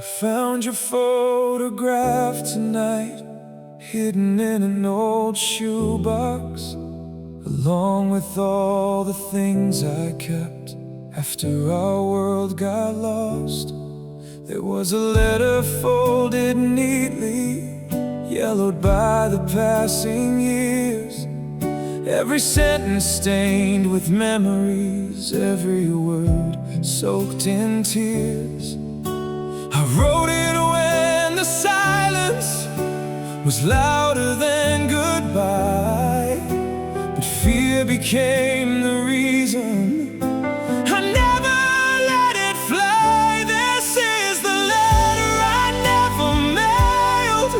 Found your photograph tonight, hidden in an old shoebox, along with all the things I kept after our world got lost. There was a letter folded neatly, yellowed by the passing years, every sentence stained with memories, every word soaked in tears. I wrote it when the silence was louder than goodbye, but fear became the reason I never let it fly. This is the letter I never mailed,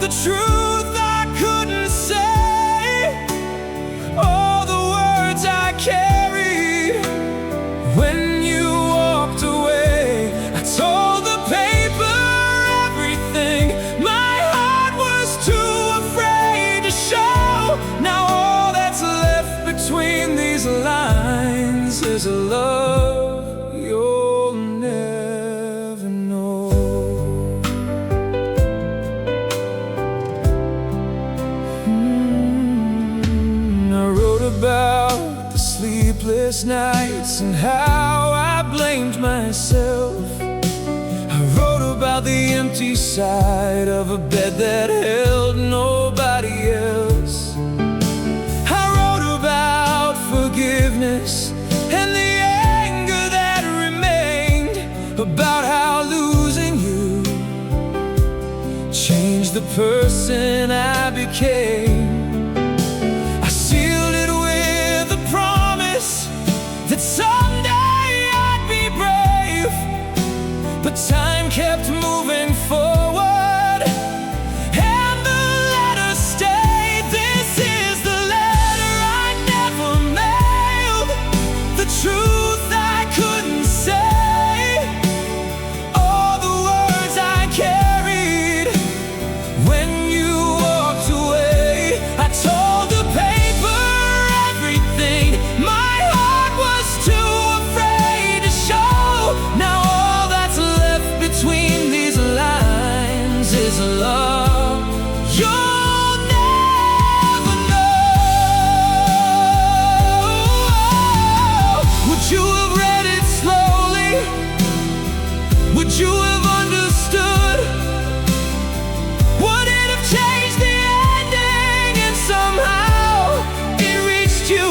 the truth I couldn't say, all the words I carried when you walked away. I told the paper everything my heart was too afraid to show. Now all that's left between these lines is a love you'll never know. I wrote about the sleepless nights and how I blamed myself. I wrote about the empty side of a bed that held nobody else. I wrote about forgiveness and the anger that remained, about how losing you changed the person I became. I sealed it with a promise that someday I'd be brave, but time kept moving forward, and the letter stayed. This is the letter I never mailed, the truth I couldn't say, all the words I carried when you walked away. I told the paper everything my heart was too afraid to show. Now all that's left between these lines is love you'll never know. Would you have read it slowly? Would you have understood? Would it have changed the ending and somehow it reached you?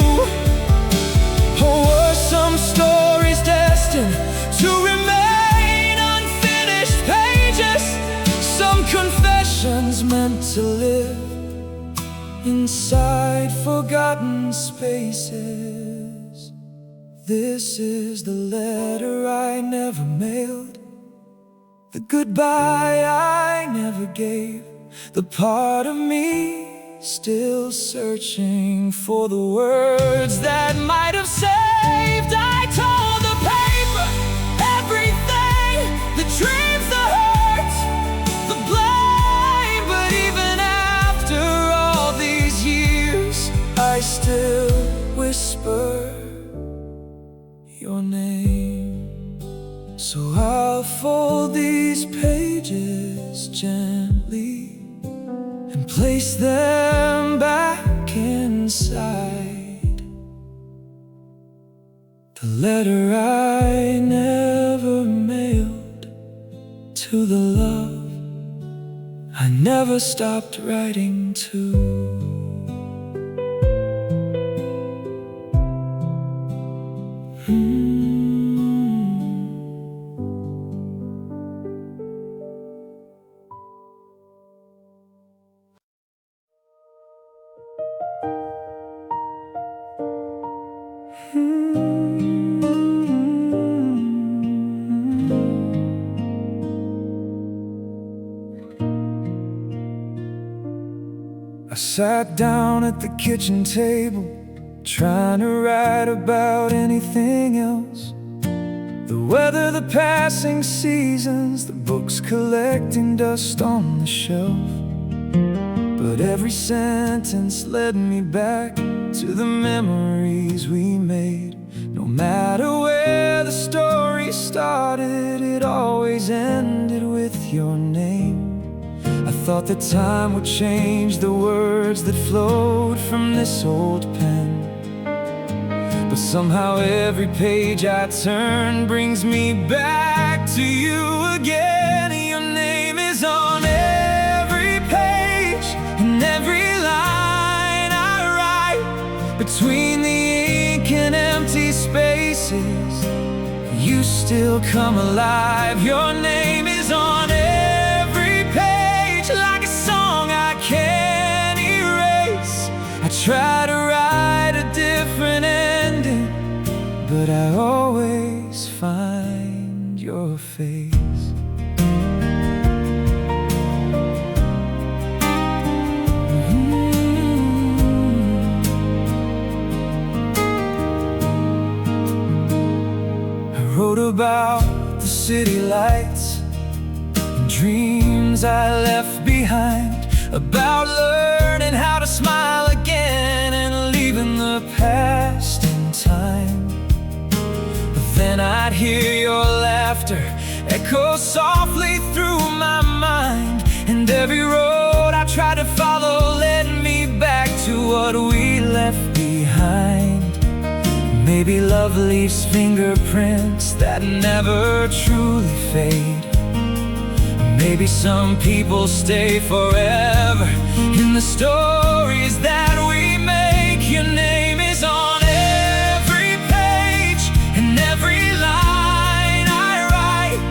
Or were some stories destined to remain unfinished pages, some confessions meant to live inside forgotten spaces? This is the letter I never mailed, the goodbye I never gave, the part of me still searching for the words that might have saved. I told the paper everything, the dreams, the hurt, the blame, but even after all these years, I still whisper your name. So I'll fold these pages gently and place them back inside the letter I never mailed, to the love I never stopped writing to. I sat down at the kitchen table, trying to write about anything else. The weather, the passing seasons, the books collecting dust on the shelf. But every sentence led me back to the memories we made. No matter where the story started, it always ended your name. I thought that time would change the words that flowed from this old pen, but somehow every page I turn brings me back to you again. Your name is on every page and every line I write. Between the ink and empty spaces, you still come alive. Your name is on every page, like a song I can't erase. I try to write a different ending, but I always find your face. I wrote about the city lights and dreams I left behind, about learning how to smile again and leaving the past in time. But then I'd hear your laughter echo softly through my mind, and every road I tried to follow led me back to what we left behind. Maybe love leaves fingerprints that never truly fade. Maybe some people stay forever in the stories that we make. Your name is on every page and every line I write.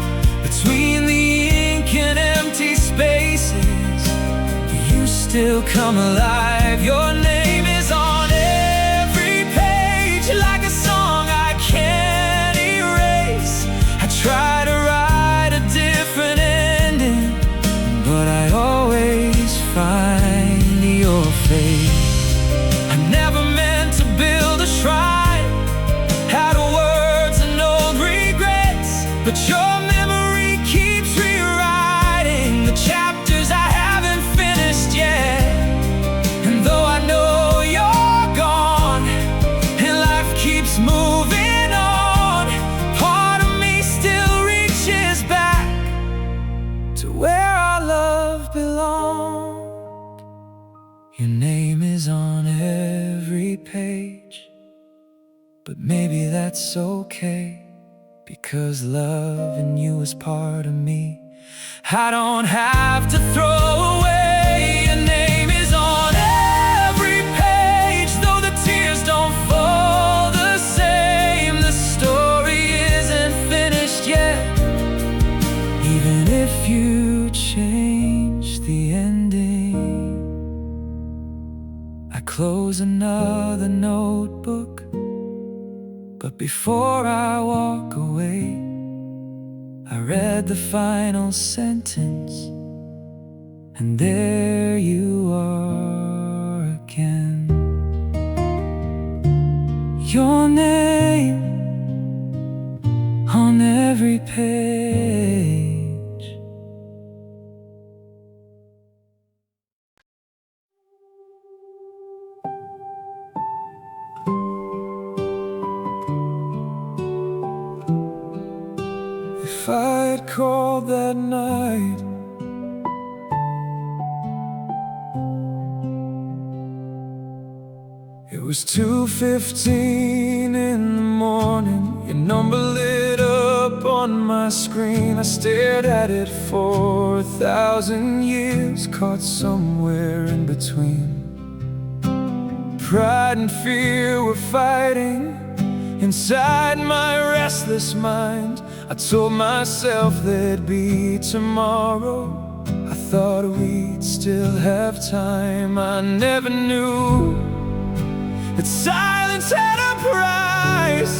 Between the ink and empty spaces, you still come alive. Your name is on every page, like a song I can't erase. I try to write a different ending, but I always find your face. I never meant to build a shrine out of words and old regrets, but your memory keeps rewriting the chapters I haven't finished yet. And though I know you're gone and life keeps moving on, part of me still reaches back to where our love belonged. Your name is on every page, but maybe that's okay, because loving you is part of me. I don't have to throw away. Your name is on every page, though the tears don't fall the same. The story isn't finished yet, even if you change the ending. I close another notebook, but before I walk away, I read the final sentence, and there you are again. Your name on every page. If I'd called that night, it was 2:15 in the morning. Your number lit up on my screen. I stared at it for 1,000 years, caught somewhere in between. Pride and fear were fighting inside my restless mind. I told myself there'd be tomorrow. I thought we'd still have time. I never knew that silence had a price,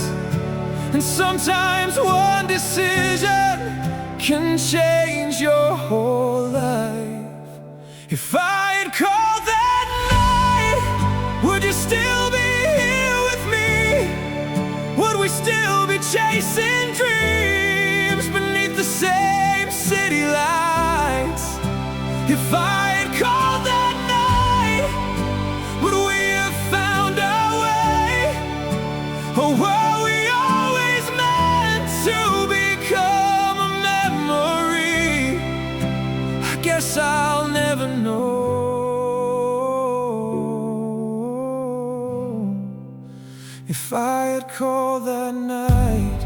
and sometimes one decision can change your whole life. If I had called that night, would you still be here with me? Would we still be chasing dreams beneath the same city lights? If I had called that night, would we have found our way? Or were we always meant to become a memory? guess I'll never know if I had called that night.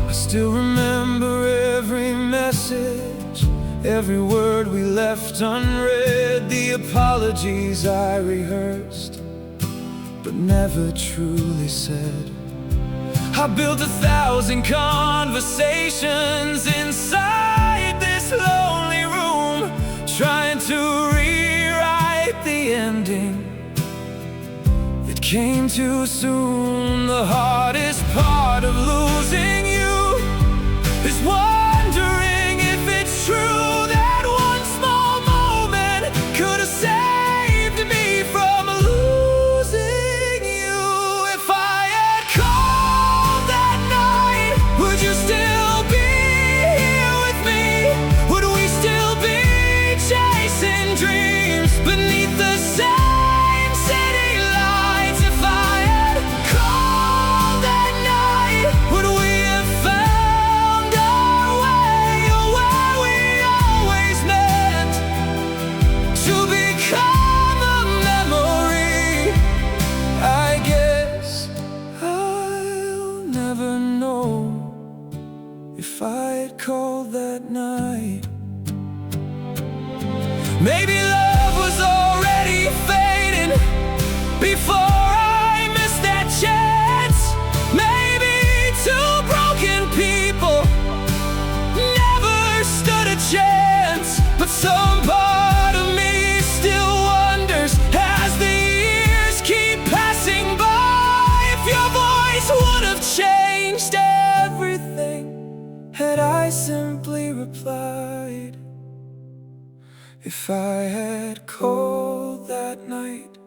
I still remember every message, every word we left unread, the apologies I rehearsed but never truly said. I built 1,000 conversations inside this lonely room, trying to rewrite the ending that came too soon. The hardest part of losing you is wondering if it's true that one small moment could have saved me from losing you. If I had called that night, would you still be here with me? Would we still be chasing dreams beneath the same city lights? If I had called that night, would we have found our way, or where we always meant to become a memory? I guess I'll never know if I had called that night. Maybe love was already fading before I missed that chance. Maybe two broken people never stood a chance. But some part of me still wonders, as the years keep passing by, if your voice would have changed everything had I simply replied. If I had called that night,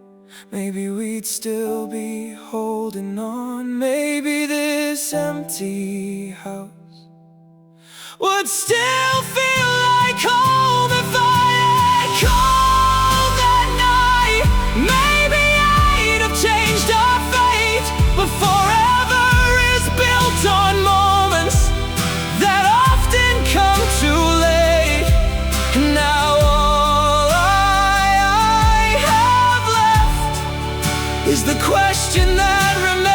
maybe we'd still be holding on. Maybe this empty house would still feel like home. If I had called that night, maybe I'd have changed our fate. But forever is built on moments that often come too late. And now all I have left is the question that remains.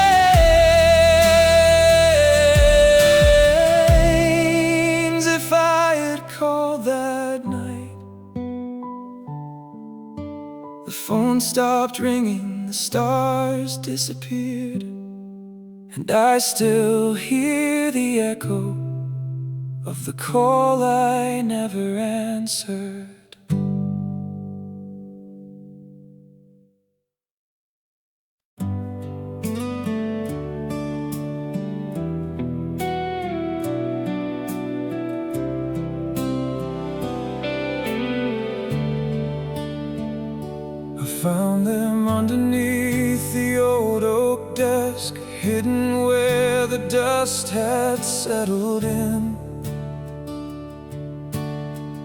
If I had called that night, the phone stopped ringing, the stars disappeared, and I still hear the echo of the call I never answered. I found them underneath the old oak desk, hidden where the dust had settled in.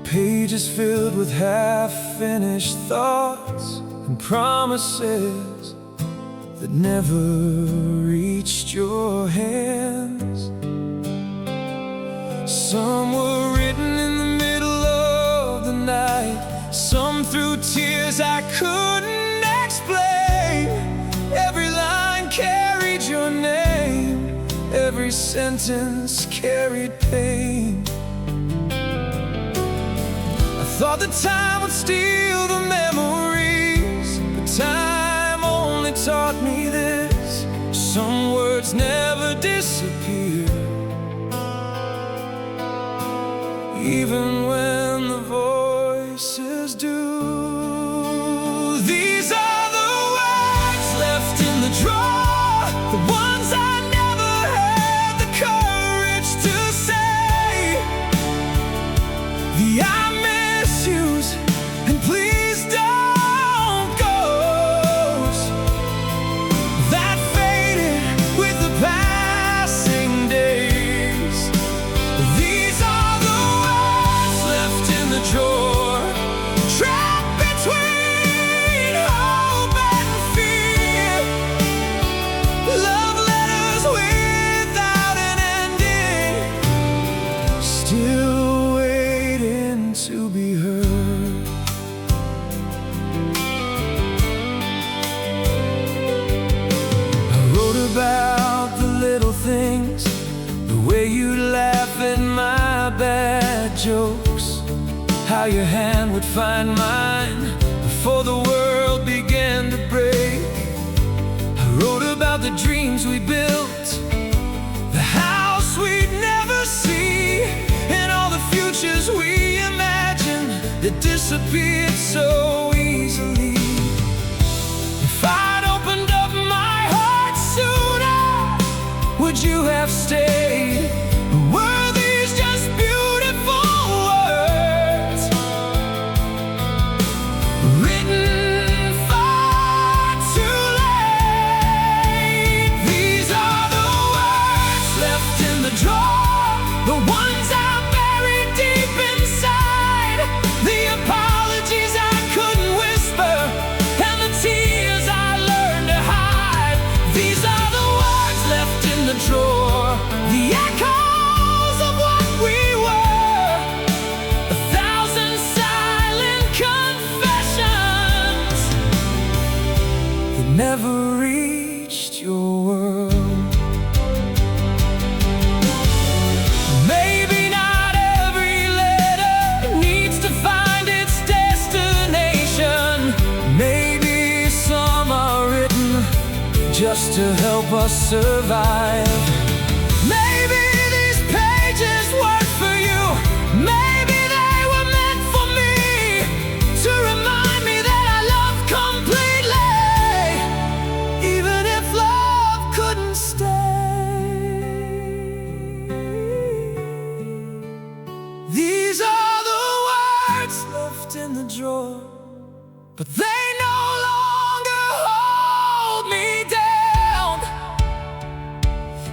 Pages filled with half-finished thoughts and promises that never reached your hands. Some were written in the middle of the night, some through tears I couldn't explain. Every line carried your name, every sentence carried pain. I thought that time would steal the memories, but time only taught me this: some words never disappear, even when the voices do. These are the words left in the drawer, the ones I never had the courage to say. The I miss yous and please don't goes that faded with the past. jokes, how your hand would find mine before the world began to break. I wrote about the dreams we built, the house we'd never see, and all the futures we imagined that disappeared so easily. If I'd opened up my heart sooner, would you have stayed? Were these just beautiful words written far too late? These are the words left in the drawer, the ones I buried deep inside, the apologies I couldn't whisper, and the tears I learned to hide. These are the words left in the drawer, the echoes of what we were, 1,000 silent confessions that never reached your world. Maybe not every letter needs to find its destination. Maybe some are written just to help us survive. Maybe these pages weren't for you. Maybe they were meant for me, to remind me that I love completely, even if love couldn't stay. These are the words left in the drawer, but they no longer hold me down.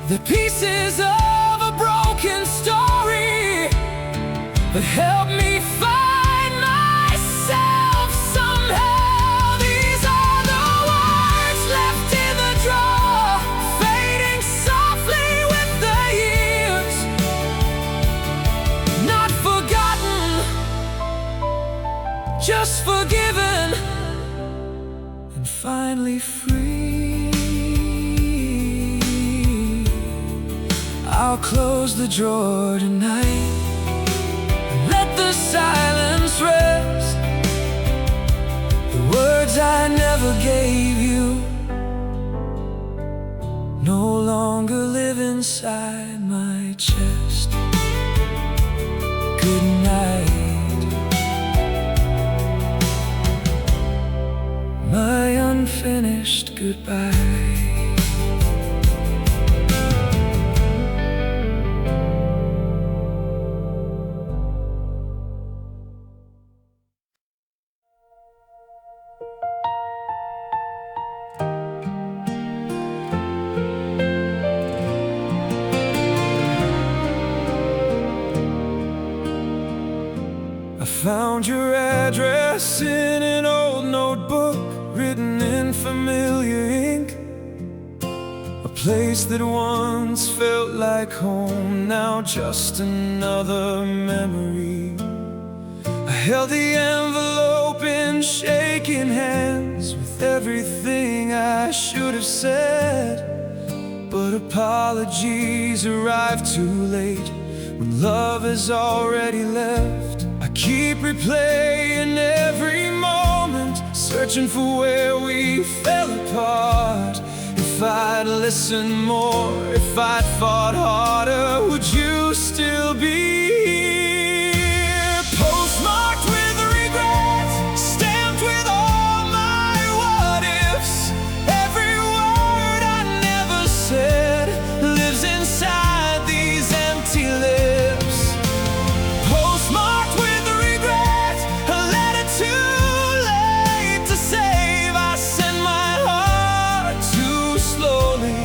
The pieces of a broken story that help me find myself somehow. These are the words left in the drawer, fading softly with the years, not forgotten, just forgiven, and finally free. I'll close the drawer tonight and let the silence rest. The words I never gave you no longer live inside my chest. Good night, my unfinished goodbye. I found your address in an old notebook, written in familiar ink. A place that once felt like home, now just another memory. I held the envelope in shaking hands, with everything I should have said. But apologies arrive too late, when love has already left. I keep replaying every moment, searching for where we fell apart. If I'd listened more, if I'd fought harder, would you still be here? Postmarked with regret, stamped with all my what ifs. Every word I never said lives inside these empty lips. Postmarked with regret, a letter too late to save. I sent my heart too slowly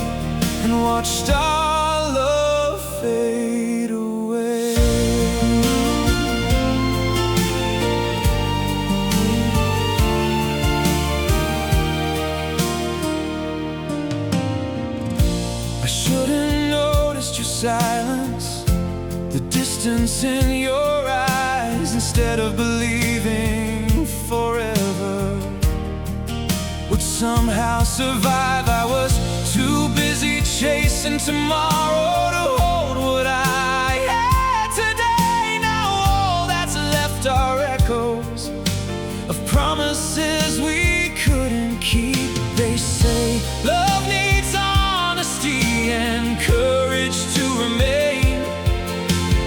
and watched our love fade away. I should've noticed your silence, the distance in your eyes, instead of believing forever would somehow survive. I was too busy chasing tomorrow to hold what I had today. Now promises we couldn't keep. They say love needs honesty and courage to remain,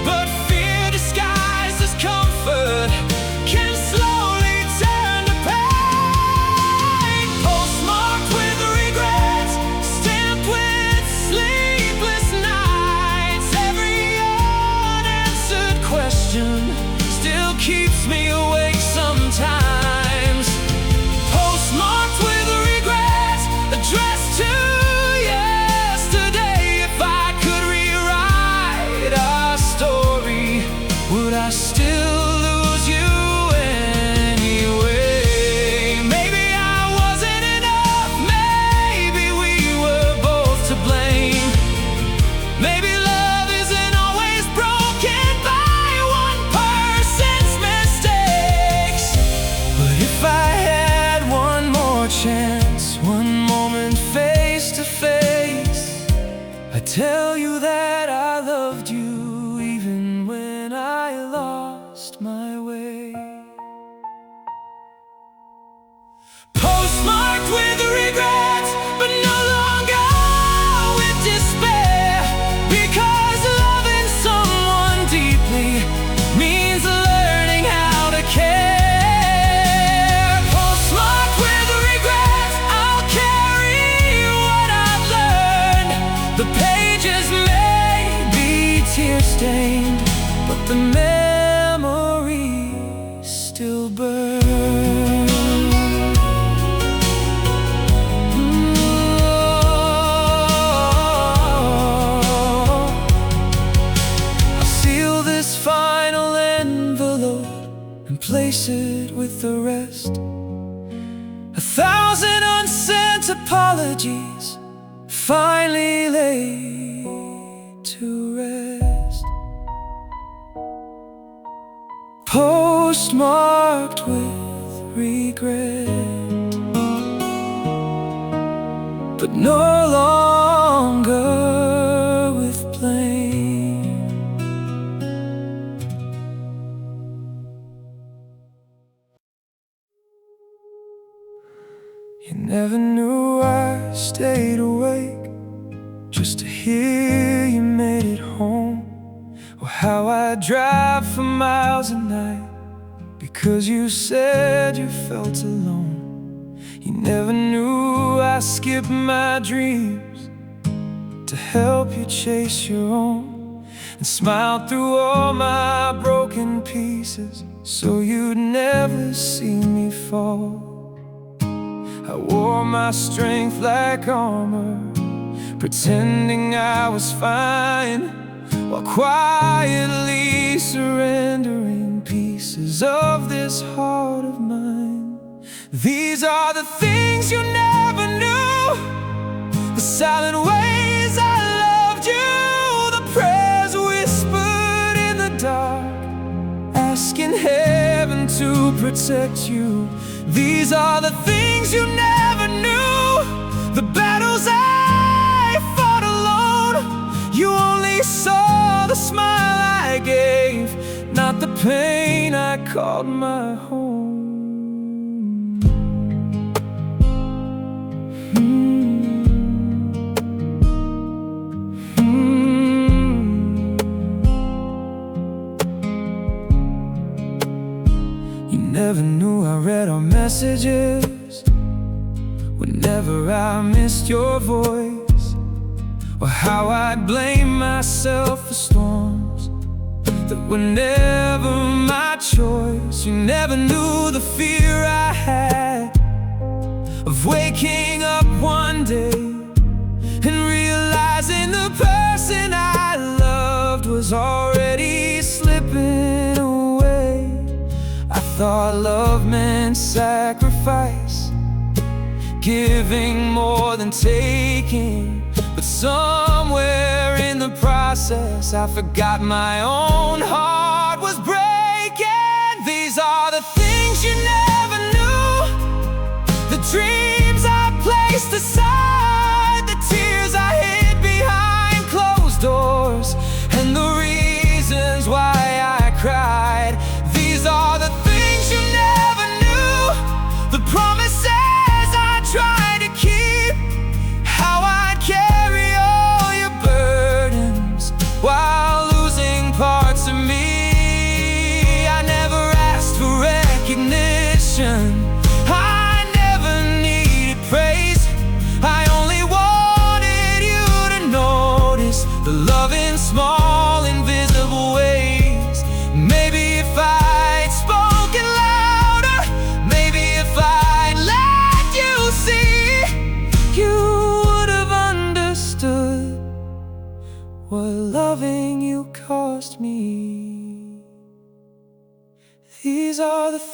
but fear disguised as comfort can slowly turn to pain. Postmarked with regrets, stamped with sleepless nights. Every unanswered question still keeps me awake sometimes. Postmarked with regrets, addressed to yesterday. If I could rewrite our story, would I still lose you anyway? Maybe I wasn't enough, maybe we were both to blame. Maybe love isn't always broken by one person's mistakes. But if I had one more chance, one moment face to face, I'd tell you that I loved you even when I lost my way. Postmarked with regrets, but no longer with despair, because loving someone deeply means learning how to care. Postmarked with regrets, I'll carry what I've learned. The pages may be tear-stained, but the memories still burn. I'll seal this final envelope and place it with the rest. 1,000 unsent apologies finally laid to rest. Postmarked with regret, but no longer with blame. You never knew I stayed awake just to hear you made it home, or how I drive for miles at night because you said you felt alone. You never knew I skipped my dreams to help you chase your own, and smiled through all my broken pieces so you'd never see me fall. I wore my strength like armor, pretending I was fine, while quietly surrendering pieces of this heart of mine. These are the things you never knew, the silent ways I loved you, the prayers whispered in the dark, asking heaven to protect you. These are the things you never knew, the battles I fought alone. You only saw the smile I gave, not the pain I called my home. You never knew I read our messages whenever I missed your voice, or how I'd blame myself for storms that were never my choice. You never knew the fear I had of waking up one day and realizing the person I loved was already slipping away. I thought love meant sacrifice, giving more than taking, but somewhere in the process I forgot my own heart was breaking. These are the things you never knew, the dreams I placed aside, the tears I hid behind closed doors, and the reasons why I cried. These are the things you never knew,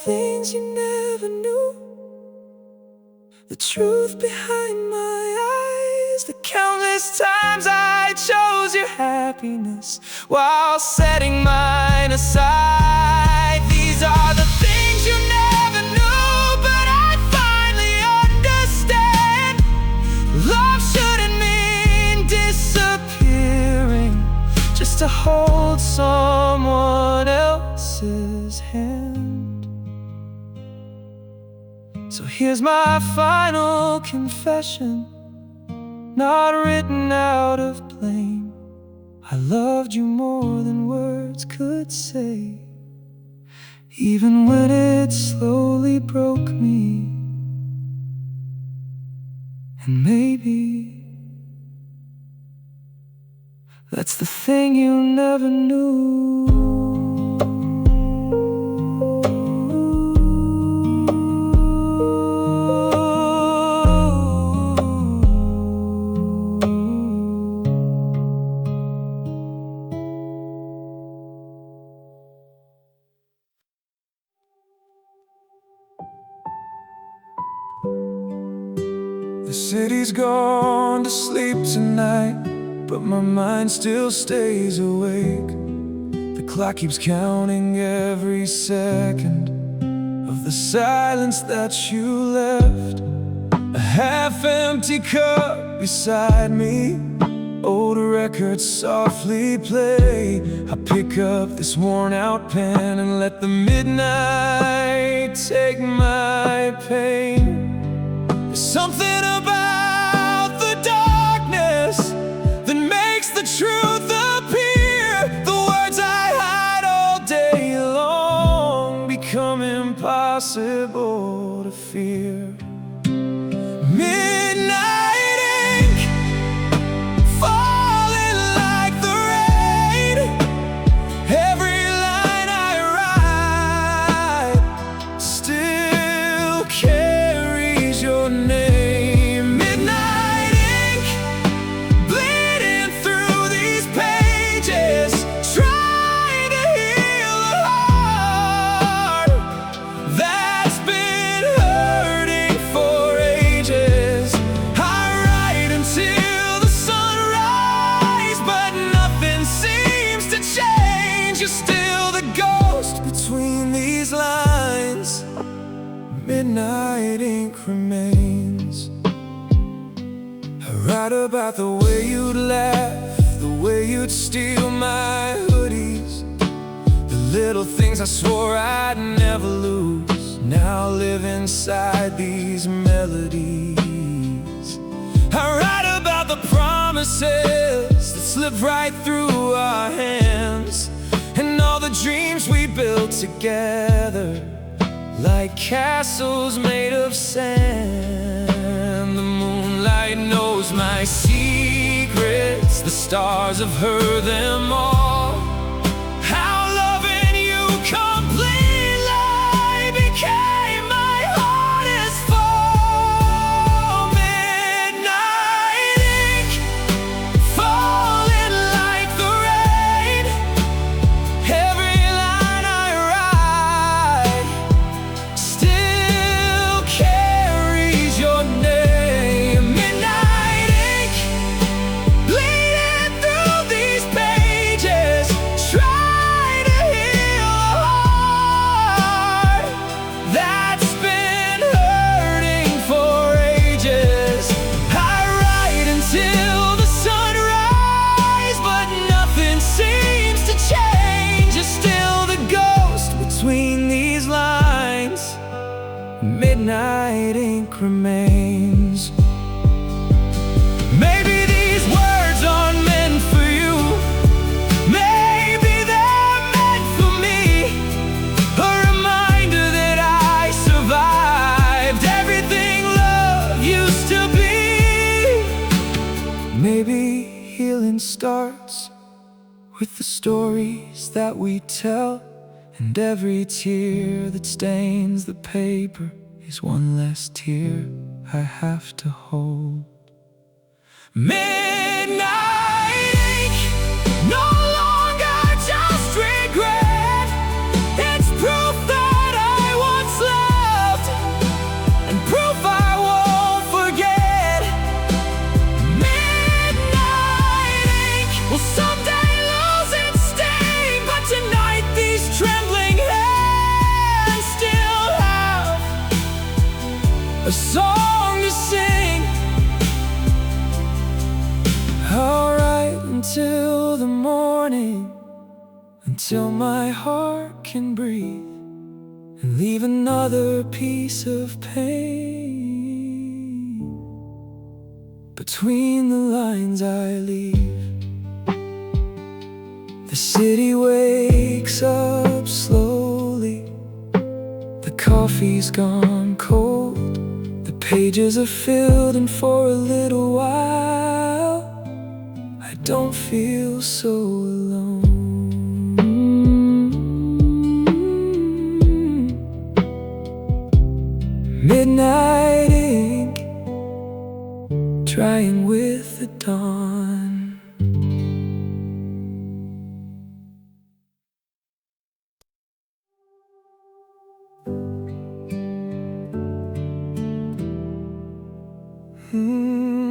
things you never knew, the truth behind my eyes, the countless times I chose your happiness while setting mine aside. These are the things you never knew, but I finally understand. Love shouldn't mean disappearing just to hold someone else's hand. So here's my final confession, not written out of blame. I loved you more than words could say, even when it slowly broke me. And maybe that's the thing you never knew. The city's gone to sleep tonight, but my mind still stays awake. The clock keeps counting every second of the silence that you left. A half-empty cup beside me, old records softly play. I pick up this worn-out pen and let the midnight take my pain. There's something about the darkness that makes the truth appear. The words I hide all day long become impossible to fear. Midnight ink falling like the rain. Every line I write still carries your name. Midnight ink bleeding through these pages, trying to heal a heart that's been hurting for ages. I write until the sunrise, but nothing seems to change. You're still the ghost between these lines. Midnight ink remains. I write about the way you'd laugh, the way you'd steal my hoodies, the little things I swore I'd never lose now live inside these melodies. I write about the promises that slipped right through our hands, and all the dreams we built together, like castles made of sand. The moonlight knows my secrets, the stars have heard them all. How loving you completely became my hardest fall. Midnight ink falling like the rain. Every line I write still carries your name. Midnight ink bleeding through these pages, trying to heal a heart that's been hurting for ages. I write until the sunrise, but nothing seems to change. You're still the ghost between these lines. Midnight ink remains. Maybe these words aren't meant for you, maybe they're meant for me. A reminder that I survived everything love used to be. Maybe healing starts with the stories that we tell, and every tear that stains the paper is one less tear I have to hold. Midnight ink, no longer just regret. It's proof that I a song to sing. I'll write until the morning, until my heart can breathe, and leave another piece of pain between the lines I leave. The city wakes up slowly, the coffee's gone cold, the pages are filled, and for a little while I don't feel so alone. Midnight ink, drying with the dawn.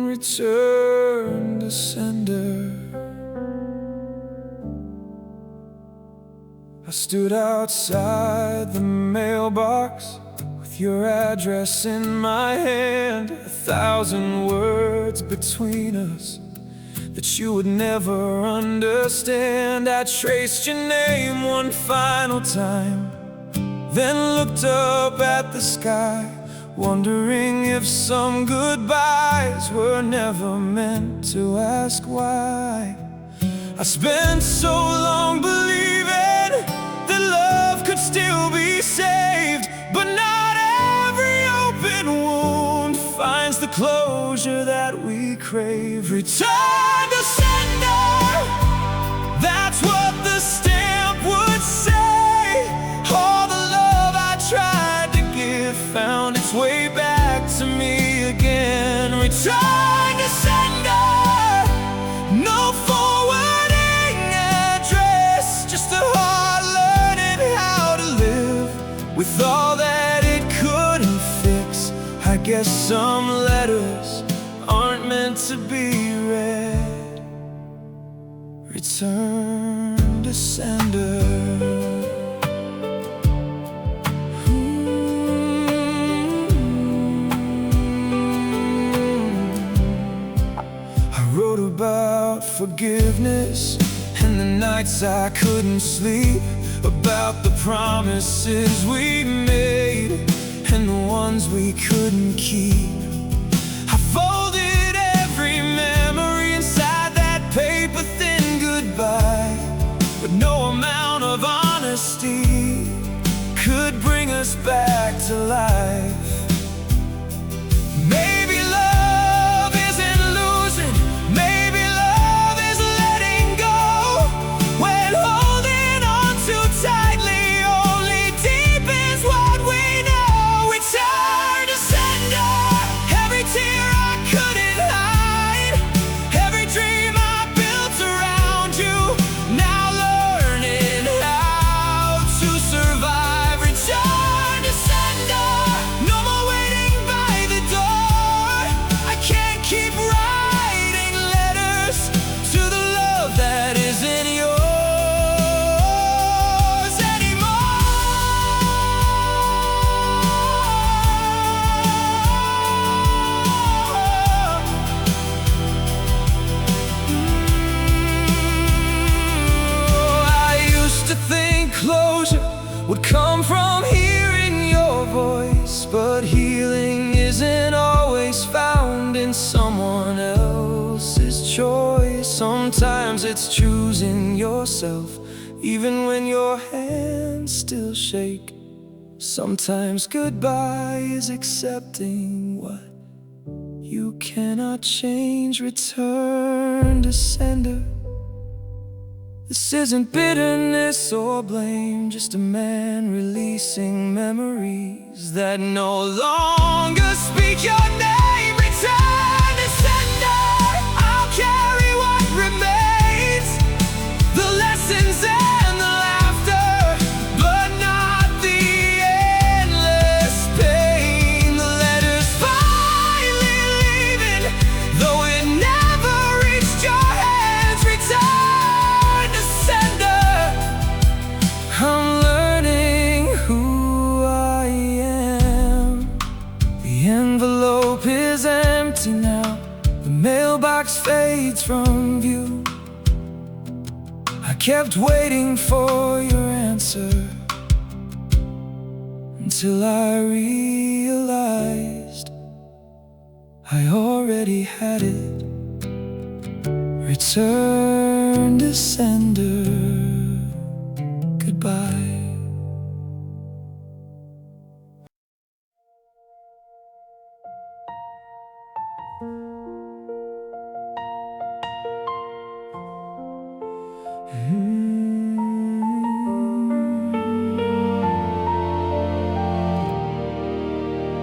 Return to sender. I stood outside the mailbox with your address in my hand, 1,000 words between us that you would never understand. I traced your name one final time, then looked up at the sky, wondering if some goodbyes were never meant to ask why. I spent so long believing that love could still be saved, but not every open wound finds the closure that we crave. Return to sender, that's what the stamp would say. All the love I tried to give found its way back to me again. Return to sender, no forwarding address, just a heart learning how to live with all that it couldn't fix. I guess some letters aren't meant to be read. Return to sender. About forgiveness and the nights I couldn't sleep, about the promises we made and the ones we couldn't keep. I folded every memory inside that paper thin goodbye, but no amount of honesty could bring us back to life. Maybe love isn't losing, maybe love is letting go, when holding on too tightly only deepens what we know. Return to sender, every tear I couldn't hide, every dream I built around you, now learning how to survive. Return to sender, no more waiting by the door. I can't keep writing letters to the love that isn't yours anymore. I used to think closure would come from hearing your voice, but healing isn't always found in someone else's choice. Sometimes it's choosing yourself, even when your hands still shake. Sometimes goodbye is accepting what you cannot change. Return to sender. This isn't bitterness or blame, just a man releasing memories that no longer speak your name. Return to sender, I'll carry what remains, the lessons and the laughter, but not the endless pain. The letters finally leaving, though it never reached your hands. Return to sender, I'm learning who I am. The envelope is empty now. The mailbox fades from view. I kept waiting for your answer until I realized I already had it. Return to sender. Goodbye.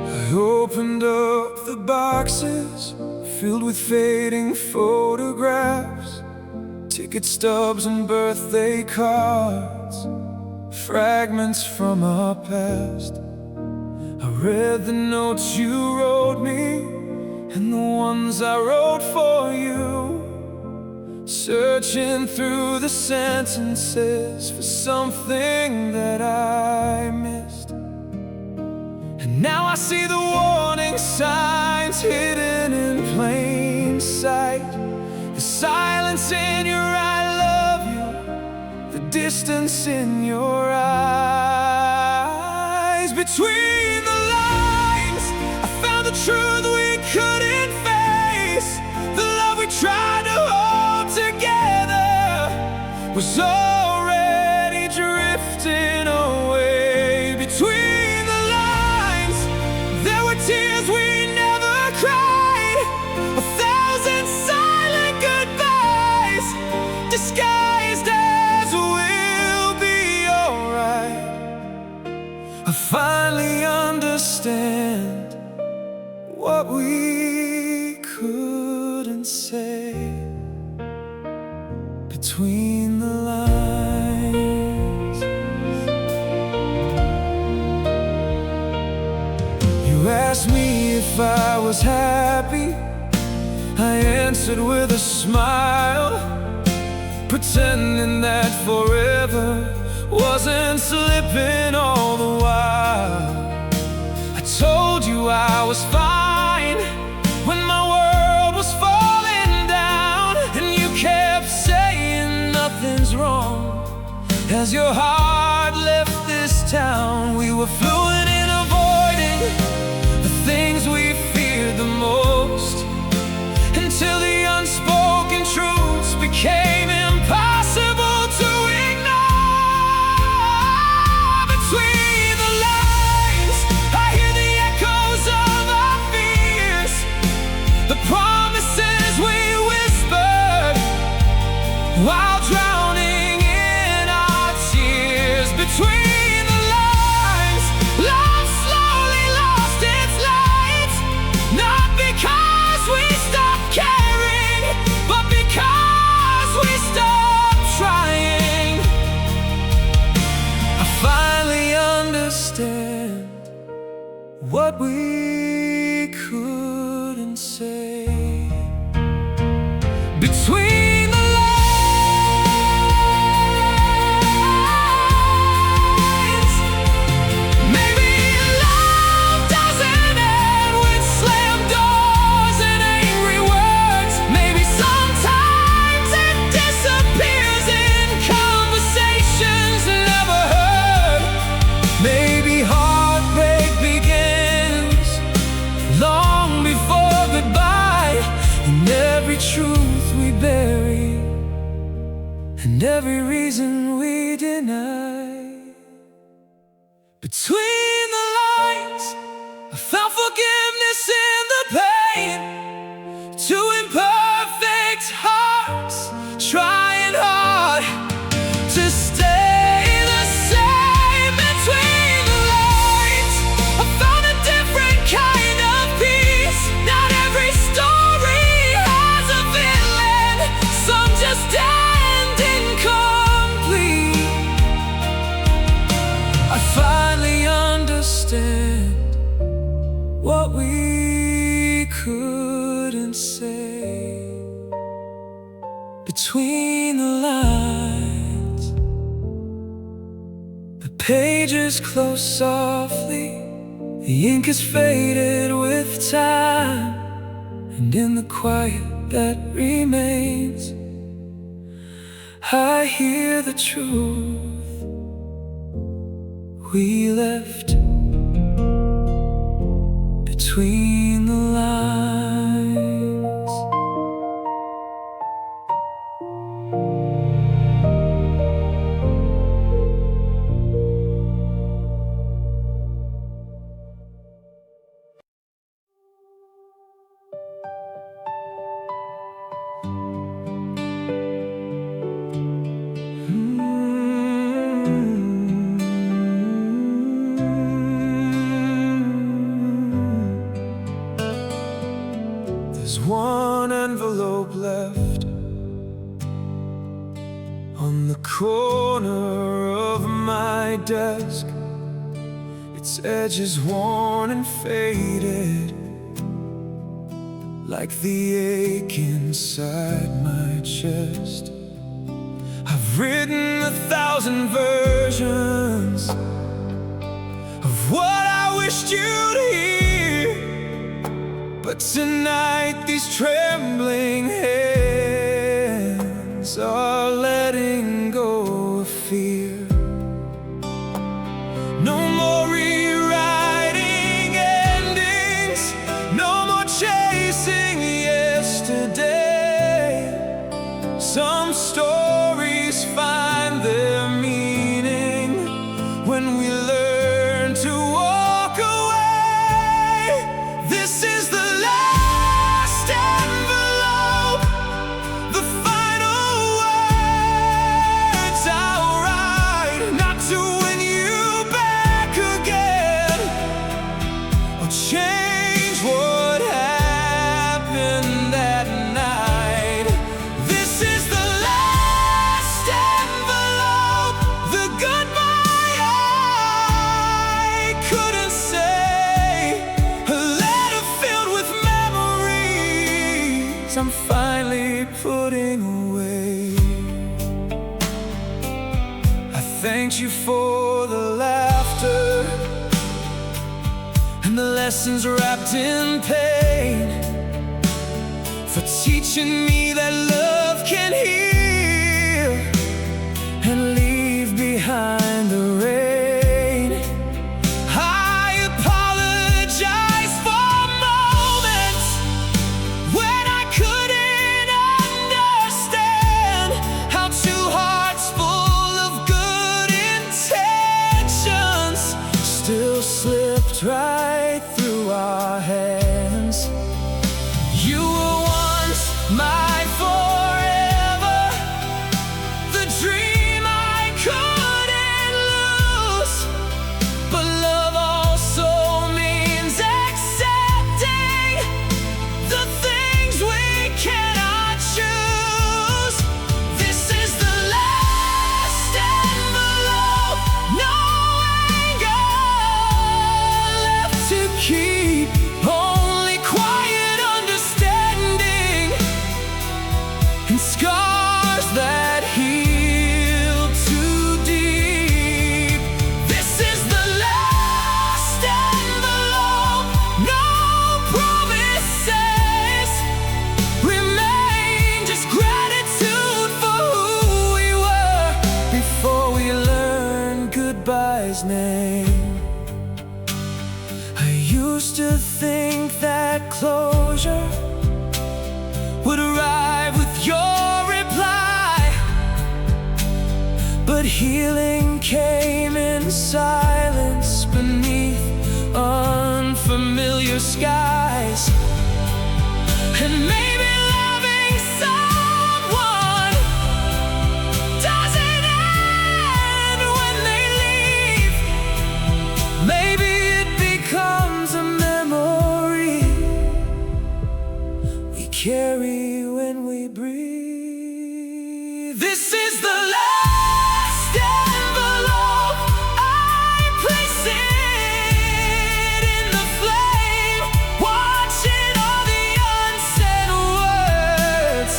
I opened up the boxes filled with fading photographs, ticket stubs and birthday cards, fragments from our past. I read the notes you wrote me and the ones I wrote for you, searching through the sentences for something that I missed. And now I see the warning signs hidden in plain sight. The silence in your I love you, the distance in your eyes. Between the lines, I found the truth we couldn't face. The love we tried to hold together was already drifting away. Between the lines, there were tears we never cried, 1,000 silent goodbyes, disguised as we'll be alright. I finally understand what we couldn't say. Between the lines, you asked me if I was happy. I answered with a smile, pretending that forever wasn't slipping all the while. I told you I was fine when my world was falling down, and you kept saying nothing's wrong as your heart left this town. We were fluent in avoiding the things we feared the most, until the unspoken truths became impossible to ignore. Between the lines, I hear the echoes of our fears, the promises we whispered while drowning in our tears. Between the lines, love slowly lost its light, not because we stopped caring, but because we stopped trying. I finally understand what we couldn't say. Between the lines, maybe love doesn't end with slam doors and angry words. Maybe sometimes it disappears in conversations never heard. Maybe heartbreak begins long before goodbye, and every truth we bury and every reason we deny. Between the lines, I found forgiveness in the pain. Two imperfect hearts trying hard to stay the same. Between the lines, I found a different kind of peace. Not every story has a villain, some just end incomplete. I finally understand what we couldn't say. Between the lines, the pages close softly, the ink is faded with time, and in the quiet that remains, I hear the truth we left between the lines. There's one envelope left on the corner of my desk. Its edges worn and faded, like the ache inside my chest. I've written 1,000 versions of what I wished you'd hear, but tonight these trembling hands are letting go of fear. No more rewriting endings, no more chasing yesterday. Some stories find their meaning when we learn to walk away. This is the last envelope, the final words I'll write, not to win you back again or change what happened that night. This is the last envelope, the goodbye I couldn't say, a letter filled with memories I'm finally putting away. I thanked you for the laughter and the lessons wrapped in pain, for teaching me that love can heal and leave behind the rain. I apologize for moments when I couldn't understand how two hearts full of good intentions still slipped right through our hands. You were once my forever, the dream I couldn't lose. But love also means accepting the things we cannot choose. This is the last envelope, no anger left to keep, only quiet understanding and scars that heal too deep. This is the last envelope, no promises remain, just gratitude for who we were before we learned goodbye's name. I used to think that closure would arrive with your reply, but healing came in silence beneath unfamiliar skies. And maybe loving someone doesn't end when they leave. Maybe it becomes a memory we carry when we breathe. This is the last envelope, I place it in the flame, watching all the unsaid words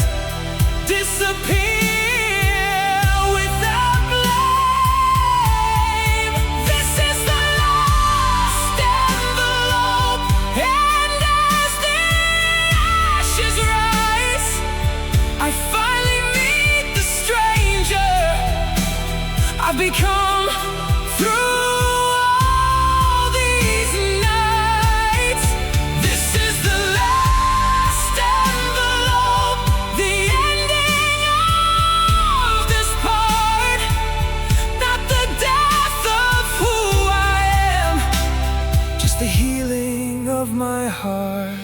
disappear without blame. This is the last envelope, and I heart.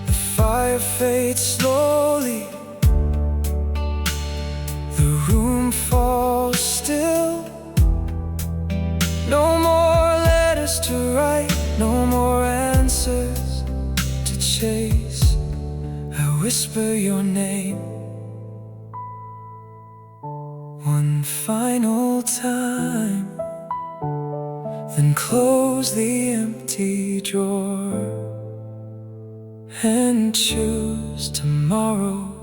The fire fades slowly, the room falls still. No more letters to write, no more answers to chase. I whisper your name one final time, then close the empty drawer and choose tomorrow